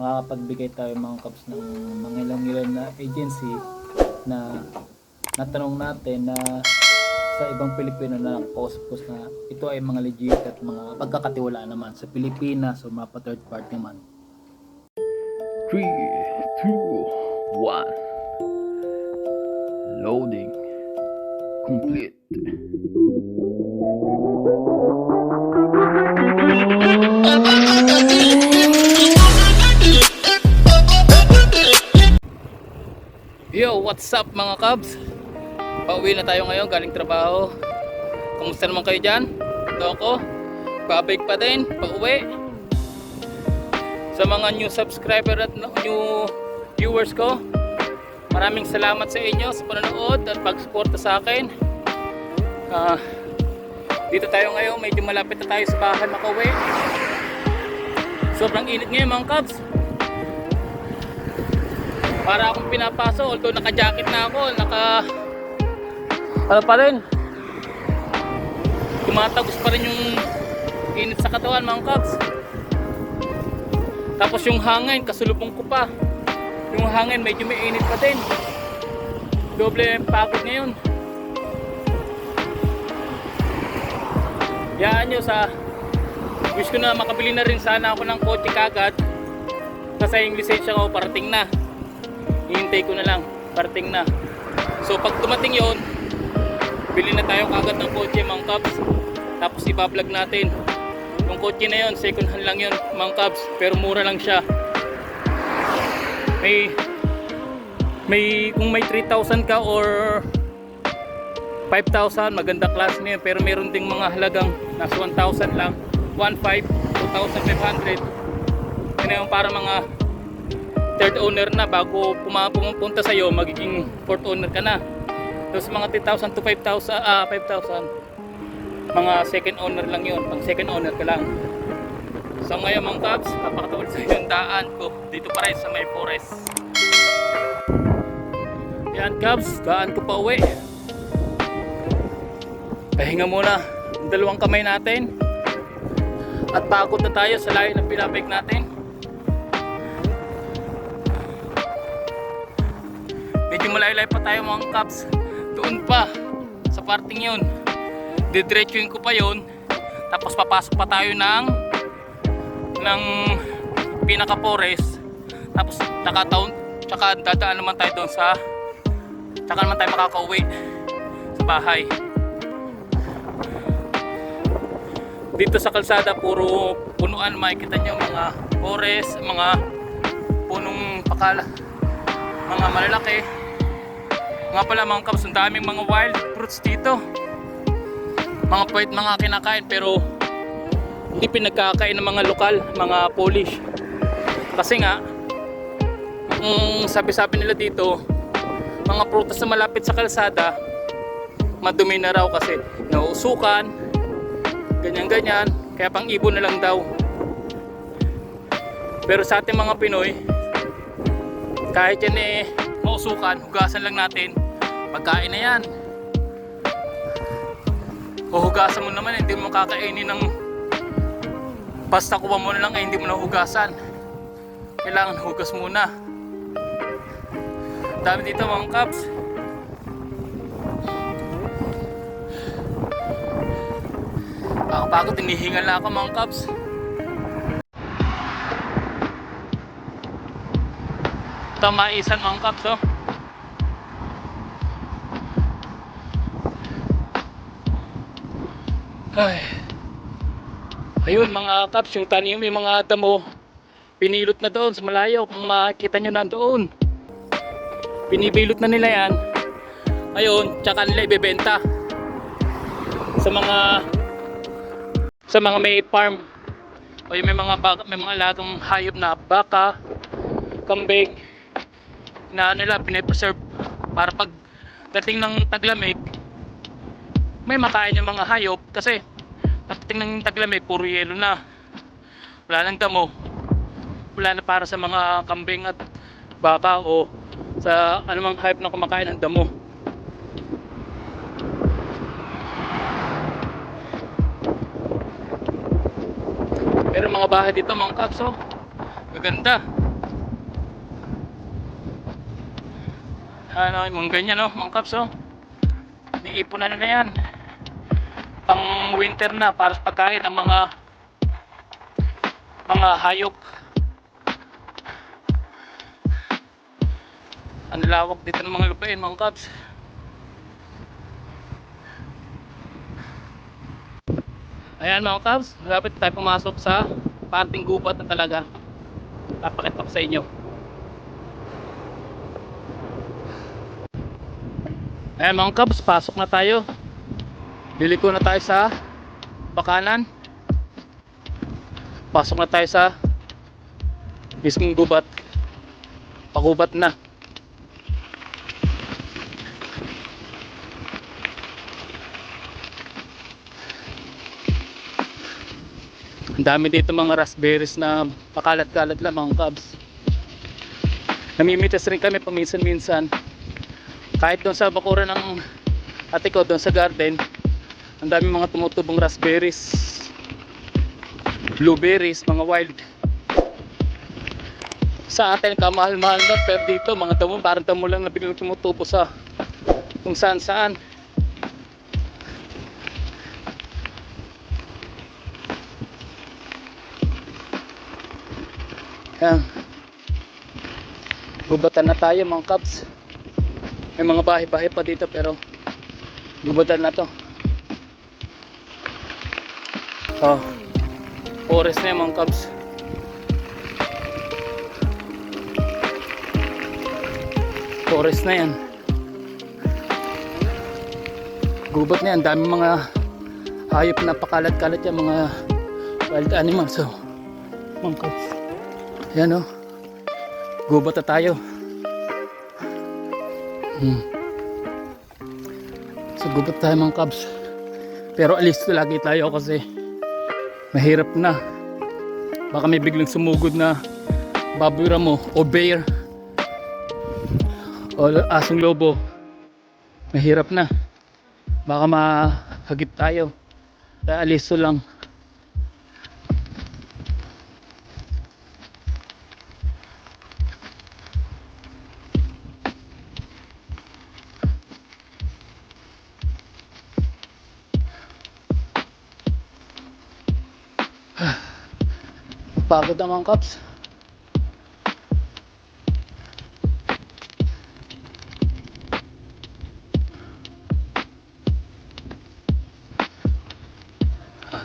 makakapagbigay tayo mga kaps ng mga ilang na agency na natanong natin na sa ibang Pilipino na nakapost na ito ay mga legit at mga pagkakatiwalaan naman sa Pilipinas o mga third party man. 3, 2, 1. Loading complete. Yo, what's up mga Cubs? Pauwi na tayo ngayon galing trabaho. Kamusta naman kayo dyan? Ito ako, babalik pa din, pauwi. Sa mga new subscriber at new viewers ko, maraming salamat sa inyo sa panonood at pagsuporta sa akin. Dito tayo ngayon, medyo malapit na tayo sa bahay makauwi. Sobrang init ngayon mga Cubs. Para akong pinapaso, although naka-jacket na ako, ano pa rin, tumatagos pa rin yung init sa katawan mga Cubs. Tapos yung hangin, kasulubong ko pa. Yung hangin medyo may init pa din. Doble yung pagod ngayon. Yaan nyo sa wish ko na makabili na rin sana ako ng kotse kagad. Kasi yung lisensya ko parating na. Hihintay ko na lang, parating na. So pag dumating yon, bili na tayo kagad ng kotse mga Cubs. Tapos iba-vlog natin. Yung kotse na yon, second hand lang yon mga Cubs, pero mura lang siya. Kung may 3,000 ka or 5,000, maganda klase na yun. Pero meron ding mga halagang nasa 1,000 lang, 1,500, 2,500. Yun yung para mga third owner na, bago pumunta sa'yo magiging fourth owner ka na. Tapos mga 10,000 to 5,000, 5,000, mga second owner lang yun, pang second owner ka lang. So ngayon mga Cubs, papakatawal sa yung daan ko dito pa rin sa may forest. Yan Cubs, daan ko pa uwi. Pahinga muna ang dalawang kamay natin at pagod na tayo sa layo ng pinabike natin. Medyo malaylay pa tayo mga Cubs. Doon pa sa parting yun, didiretsuin ko pa yun. Tapos papasok pa tayo ng pinaka forest. Tapos tsaka dadaan naman tayo doon sa, tsaka naman tayo makakauwi sa bahay. Dito sa kalsada puro punuan, makikita nyo mga forest, mga punong pakala, mga malalaki. Nga pala mga Cubs, ang daming mga wild fruits dito. Mga pwede mga kinakain pero hindi pinagkakain ng mga lokal, mga Polish. Kasi nga, sabi-sabi nila dito, mga prutas na malapit sa kalsada, madumi na raw kasi nauusukan, ganyan-ganyan, kaya pang ibon na lang daw. Pero sa ating mga Pinoy, kahit yan mausukan, hugasan lang natin, pagkain na yan. Huhugasan mo naman, hindi mo kakainin ng basta kuha mo na lang, hindi mo na hugasan. Kailangan hugas muna. Dami dito mga Cubs. Pagod, hinihingal na ako mga Cubs. Tamaisan mga Cubs, oh. Ay. Ayun mga Cubs, yung tanim, yung mga damo pinilot na doon sa malayo. Kung makikita nyo na doon, pinibilot na nila yan. Ayun, tsaka nila ibebenta sa mga may farm o yung may mga alagang hayop na baka, kambing na nila pinapreserve para pag dating ng taglamig may makain yung mga hayop. Kasi dating ng taglamig puro yelo na, wala nang damo, wala na para sa mga kambing at baka o sa anumang hayop na kumakain ng damo. Pero mga bahay dito mga Cubs, oh, maganda. Ano, yung mga ganyan, no, mga kaps, oh. Niipon na yan. Pang winter na, para sa pagkain ng mga hayop. Ang lawak dito ng mga lupain, mga kaps. Ayan mga kaps, malapit tayo pumasok sa parting gubat na talaga. Papakita ko sa inyo. Ayan mga kaps, pasok na tayo. Liliko na tayo sa bakanan. Pasok na tayo sa mismong gubat. Pagubat na. Ang dami dito mga raspberries na pakalat-kalat lang mga kabs. Namimitas rin kami paminsan-minsan. Kahit doon sa bakuran ng ate ko, doon sa garden, ang dami mga tumutubong raspberries, blueberries, mga wild. Sa atin kamahal-mahal na, pero dito mga damo, parang damo lang na biglang tumutupo sa kung saan-saan. Yan. Gubatan na tayo mga kabs. May mga bahay-bahay pa dito pero gubatan na to. Oh, forest na yan mga kabs. Forest na yan. Gubat na yan. Dami mga hayop na pakalat-kalat yan, mga wild animals. So, mga kabs. Yan, oh. Gubat na tayo. So gubat tayo mga kabs. Pero alis lagi tayo kasi mahirap na. Baka may biglang sumugod na baboy ramo o bear o asong lobo. Mahirap na. Baka mahagip tayo. Kaya alis lang. Pagod naman kaps.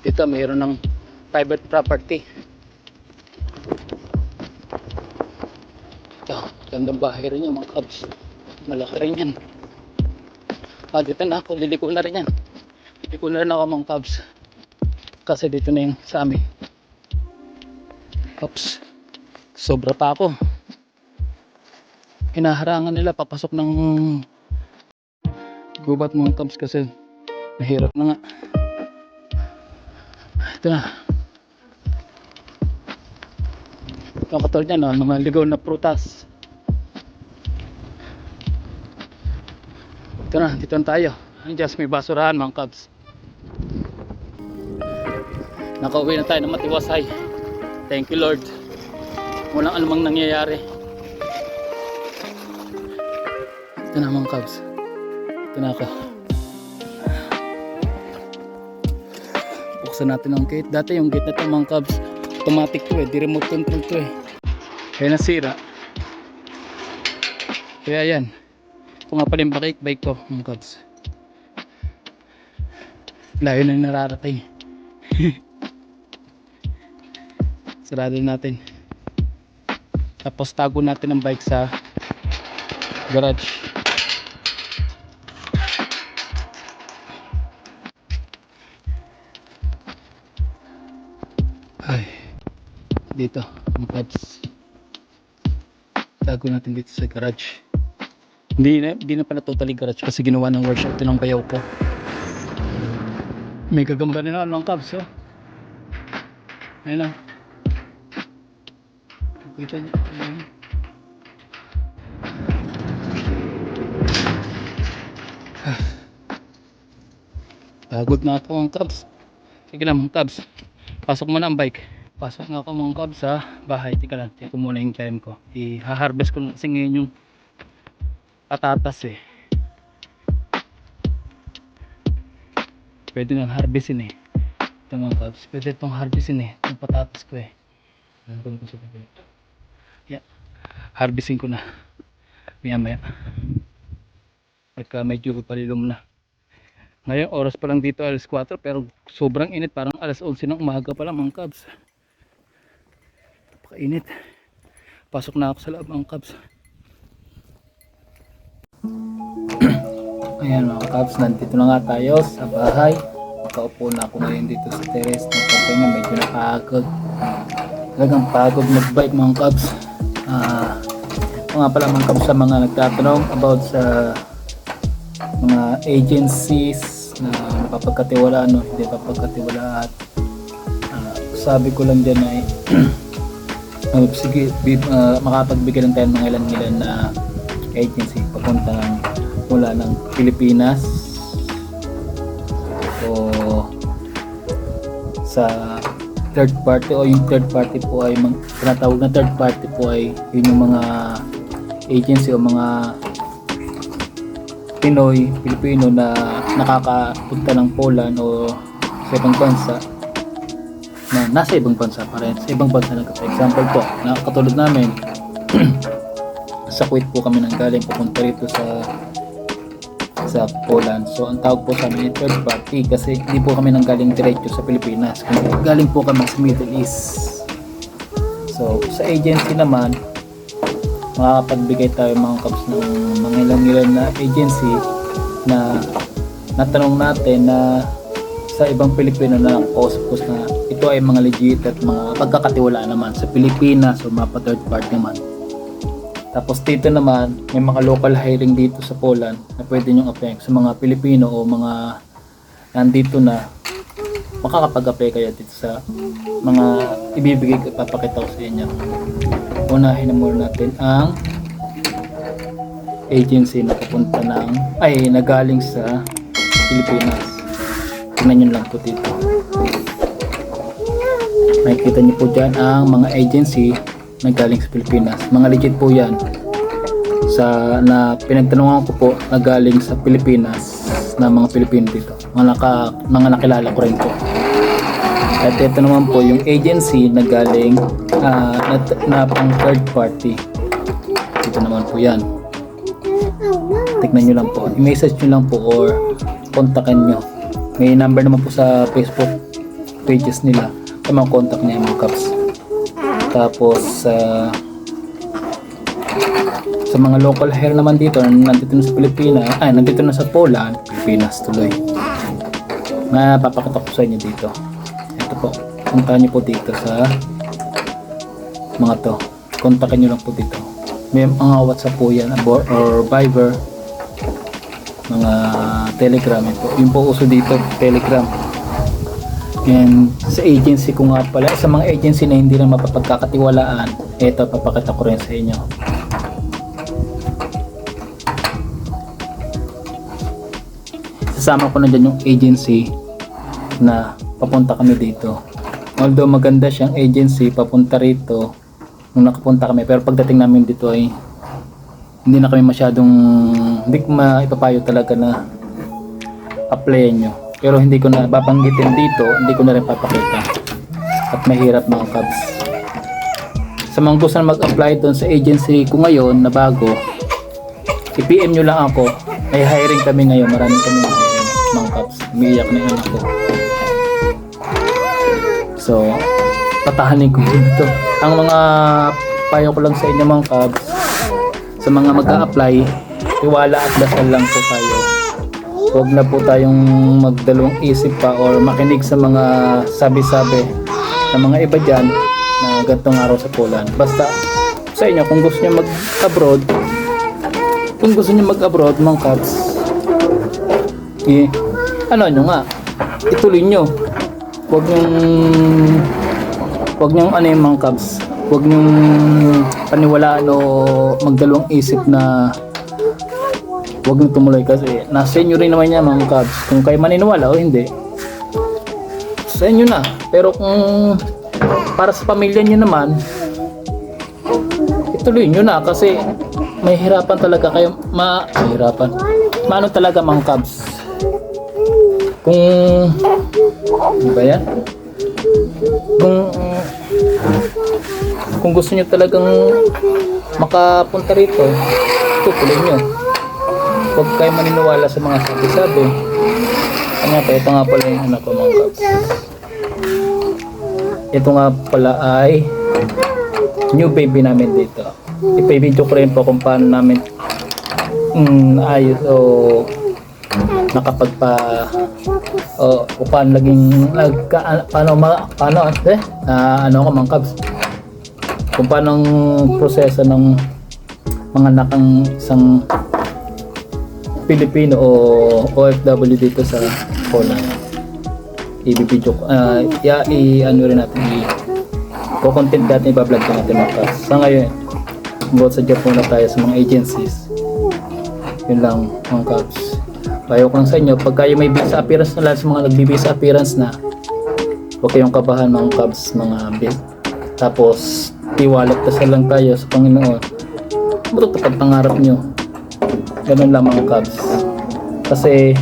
Dito mayroon ng private property. Ito, gandang bahay rin yung mga kaps. Malaki rin yan. Dito na ako, liliko na rin yan. Liliko na rin ako mga kaps. Kasi dito na yung sa amin. Oops, sobra pa ako. Hinaharangan nila papasok ng gubat mga kabs kasi mahirap na nga. Ito na. Ang katulad niya, no? Mga ligaw na prutas. Ito na, dito na tayo. Just may basurahan mga kabs. Nakauwi na tayo ng matiwasay. Thank you Lord. Walang anumang nangyayari. Ito na mga kabs. Ito na ako. Buksan natin ang gate. Dati yung gate na ito mga kabs, automatic to eh. Di remote control to eh. Kaya nasira. Kaya yan. Ito nga pala yung bike ko mga kabs. Layo na yung nararating. Sarado natin. Tapos tago natin ang bike sa garage. Ay, dito ang pads. Tago natin dito sa garage. Hindi na pala totally garage kasi ginawa ng workshop din ng bayaw ko. May gagamba na ng cabs, oh. Ayun na. Kita niyo. Pagod na ako mga kabs. Sige na mga kabs. Pasok mo na ang bike. Pasok nga ako mga kabs sa bahay. Tika lang. Tika muna yung time ko. I-harvest ko na kasi ngayon yung patatas eh. Pwede nang harvestin eh. Ito mga kabs, pwede itong harvestin eh. Itong patatas ko eh. Yeah. Harvestin ko na. Maya. Pagka medyo palilom na. Ngayon oras pa lang dito alas 4 pero sobrang init, parang alas 11 ng umaga pa lang mga kabs. Napakainit. Pasok na ako sa loob mga kabs. Ayan mga kabs, nandito na nga tayo sa bahay. Nakaupo na ako ngayon dito sa terrace. Nagpapahinga, medyo napagod. Talagang pagod mag-bike mga kabs. Mga pala mga kabs, sa mga nagtatanong about sa mga agencies na napapagkatiwalaan o hindi papagkatiwalaan. Sabi ko lang dyan ay sige, makapagbigay lang tayo ng ilan na agency papunta mula ng Pilipinas o sa third party, o yung third party po ay tinatawag na third party po ay yun yung mga agency o mga Pilipino na nakakapunta ng Poland o sa ibang bansa, na nasa ibang bansa pa rin, sa ibang bansa na example po, na katulad namin sa Kuwait po kami nang galing, pupunta rito sa Poland. So ang tawag po sa amin third party kasi hindi po kami nang galing diretso sa Pilipinas, galing po kami sa Middle East. So sa agency naman, makakapagbigay tayo mga kabs ng mga ilang na agency na natanong natin na sa ibang Pilipino na nakapos na ito ay mga legit at mga pagkakatiwalaan naman sa Pilipinas o mga third party naman. Tapos dito naman may mga local hiring dito sa Poland na pwede nyong apply sa mga Pilipino o mga nandito na, makakapag-apply kayo dito sa mga ibibigay ko, papakita ko sa inyo. Unahin na muna natin ang agency na papunta nagaling sa Pilipinas. Tingnan nyo lang po dito. Makikita nyo po dyan ang mga agency na galing sa Pilipinas. Mga legit po yan. Na pinagtanungan ko po na galing sa Pilipinas na mga Pilipino dito. Mga nakilala ko rin po. At ito naman po yung agency na galing na pang third party. Dito naman po yan. Tignan nyo lang po. I-message nyo lang po or kontakin nyo. May number naman po sa Facebook pages nila. May mga contact niya mga kaps. Tapos sa mga local hire naman dito, nandito na sa Pilipinas, nandito na sa Poland, Pilipinas tuloy. Mapapakita ko sa inyo dito. Ito po, puntahan nyo po dito sa mga to. Kontakin nyo lang po dito. May mga WhatsApp po yan or Viber, mga Telegram. Yung po uso dito, Telegram. And sa agency ko nga pala, sa mga agency na hindi na mapapagkakatiwalaan, ito papakita ko rin sa inyo. Sasama ko na dyan yung agency na papunta kami dito. Although maganda siyang agency papunta rito nung nakapunta kami, pero pagdating namin dito ay hindi na kami masyadong, hindi ko maipapayo talaga na applyan nyo. Pero hindi ko na babanggitin dito, hindi ko na rin papakita. At mahirap mga kabs. Sa mga gusto na mag-apply doon sa agency ko ngayon na bago, i-PM nyo lang ako. May hiring kami ngayon, marami kami hiring mga kabs. Umiiyak na yung anak ko. So, patahanin ko dito. Ang mga payo ko lang sa inyo mga kabs, sa mga mag-a-apply, tiwala at dasal lang po tayo. Huwag na po tayong magdalawang isip pa or makinig sa mga sabi-sabi ng mga iba dyan na gantong araw sa Poland. Basta sa inyo, kung gusto nyo mag-abroad, mga kabs, nyo nga, ituloy nyo. Huwag nyong mga kabs, huwag nyong paniwalaan o magdalawang isip na huwag nyo tumuloy kasi nasa inyo rin naman yan mga kabs. Kung kayo maniniwala o hindi, sa inyo na. Pero kung para sa pamilya nyo naman, ituloy nyo na kasi may hirapan talaga kayo, mahirapan. Maano talaga mga Cubs? Kung, ano ba yan? Kung gusto nyo talagang makapunta rito, tutuloy nyo. Huwag kayo maniniwala sa mga sabi-sabi. Ito nga pala yung anak ko mga Cubs. Ito nga pala ay new baby namin dito. Ipa-video ko rin po kung paano namin ayos o nakapagpa o paano naging ano ko mga Cubs, kung paano ang proseso ng mga anak ng isang Pilipino o OFW dito sa Poland. I-video ko ano rin natin i-content natin, i-vlog natin mga Cubs. Sa ngayon buhat sa Japan na tayo sa mga agencies. Yun lang mga Cubs. Payo ko lang sa inyo, pag kayo may visa appearance na, lahat sa mga nagbi-visa appearance na, huwag kayong kabahan mga Cubs, mga tapos tiwalat dasal lang tayo sa Panginoon, matutupad pangarap nyo. Ganun lang mga Cubs. Kasi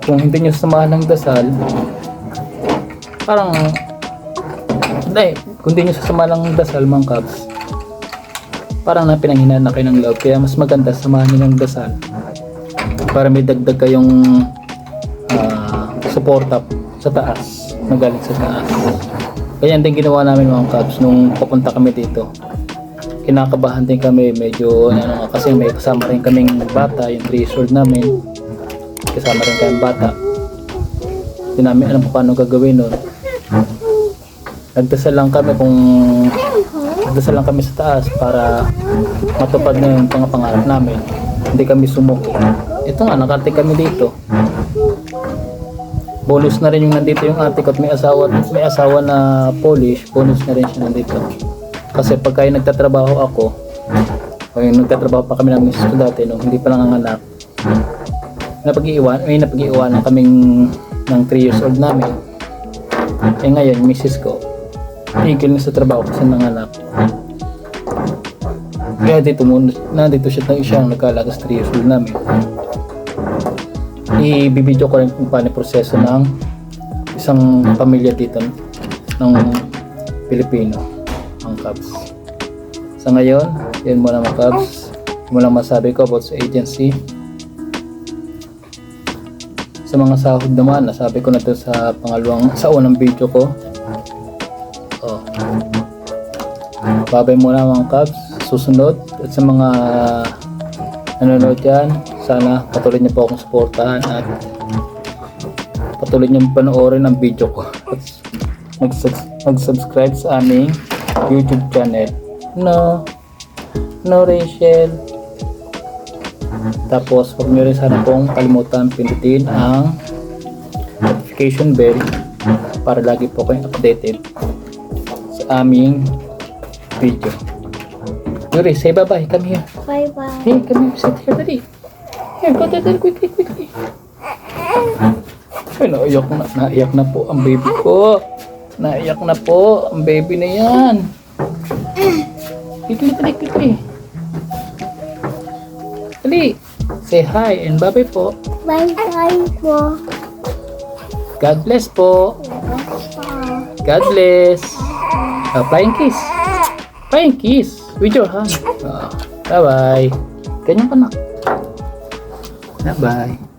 kung hindi nyo samahan ng dasal, parang kung hindi nyo sasamahan ng dasal mga Cubs, parang napinanghinaan na kayo ng loob. Kaya mas maganda samahan nyo ng dasal para may dagdag kayong suporta sa taas, magaling sa taas. Ganyan din ginawa namin mga Cubs nung papunta kami dito. Kinakabahan din kami, medyo kasi may kasama rin kaming bata, yung 3 years old namin, kasama rin kaming bata. Hindi namin alam kung paano gagawin nun. Nagdasal lang kami sa taas para matupad na yung pangarap namin. Hindi kami sumuko. Ito nga, nakarating kami dito. Bonus na rin yung nandito yung ate ko at may asawa na Polish. Bonus na rin siya nandito. Kasi pagka yung nagtatrabaho ako, o yung nagtatrabaho pa kami ng misis ko dati nung hindi pa lang ang anak, napag-iiwanan kaming ng 3 years old namin. Ngayon, yung misis ko, higil na sa trabaho kasi nanganak. Kaya nandito siya nag-aalaga sa 3 years old namin. I-video ko rin kung paano proseso ng isang pamilya dito ng Pilipino, ang Cubs. Sa ngayon, yun muna mga Cubs. Yun muna masabi ko about sa agency. Sa mga sahod naman, nasabi ko na ito sa unang video ko. Babay muna mga Cubs, susunod. At sa mga nanonood dyan, sana patuloy niyo po akong suportahan at patuloy niyo panoorin ang video ko. Mag-subscribe sa aming YouTube channel. No Rachel. Tapos huwag niyo rin sana pong kalimutan pindutin ang notification bell para lagi po kayong updated sa aming video. Yuri, say bye-bye. Come here. Bye-bye. Hey, come here. Sit here, daddy. Here, go there, quickly. Ay, naiyak na po ang baby ko. Naiyak na po ang baby na yan. Quickly. Dali. Say hi and bye-bye po. Bye-bye po. God bless po. God bless. Flying kiss. Flying kiss. With your hand. Bye-bye. Ganyan pa na. Bye-bye.